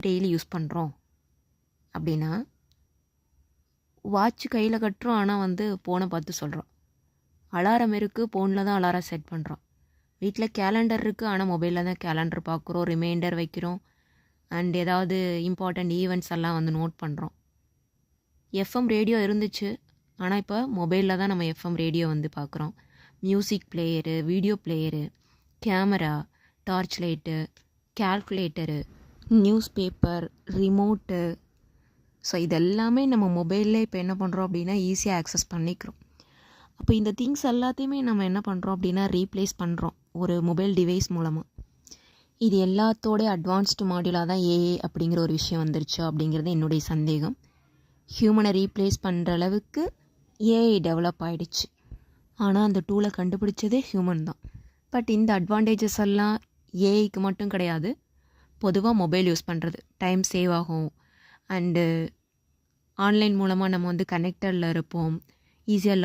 Daily use பண்ணுறோம் அப்படின்னா, watch கையில் கட்டுறோம், ஆனால் வந்து ஃபோனை பார்த்து சொல்கிறோம். அலாரம் இருக்குது, ஃபோனில் தான் அலாரம் செட் பண்ணுறோம். வீட்டில் கேலண்டர் இருக்குது, ஆனால் மொபைலில் தான் கேலண்டர் பார்க்குறோம், ரிமைண்டர் வைக்கிறோம், அண்ட் ஏதாவது இம்பார்ட்டண்ட் ஈவெண்ட்ஸ் எல்லாம் வந்து நோட் பண்ணுறோம். எஃப்எம் ரேடியோ இருந்துச்சு, ஆனால் இப்போ மொபைலில் தான் நம்ம எஃப்எம் ரேடியோ வந்து பார்க்குறோம். Music player, video player, camera, torch light, calculator, news paper, remote. So இதெல்லாமே நம்ம மொபைலில் இப்போ என்ன பண்ணுறோம் அப்படின்னா ஈஸியாக ஆக்சஸ் பண்ணிக்கிறோம். அப்போ இந்த திங்ஸ் எல்லாத்தையுமே நம்ம என்ன பண்ணுறோம் அப்படின்னா ரீப்ளேஸ் பண்ணுறோம் ஒரு மொபைல் டிவைஸ் மூலமாக. இது எல்லாத்தோட அட்வான்ஸ்டு மாடியூலாக தான் ஏஐ அப்படிங்கிற ஒரு விஷயம் வந்துருச்சு அப்படிங்கிறது என்னுடைய சந்தேகம். ஹியூமனை ரீப்ளேஸ் பண்ணுற அளவுக்கு ஏஐ டெவலப் ஆகிடுச்சு. ஆனால் அந்த டூலை கண்டுபிடிச்சதே ஹியூமன் தான். பட் இந்த அட்வான்டேஜஸ் எல்லாம் ஏஐக்கு மட்டும் கிடையாது, பொதுவாக மொபைல் யூஸ் பண்ணுறது டைம் சேவ் ஆகும், அண்டு ஆன்லைன் மூலமாக நம்ம வந்து கனெக்டடில் இருப்போம், ஈஸியாக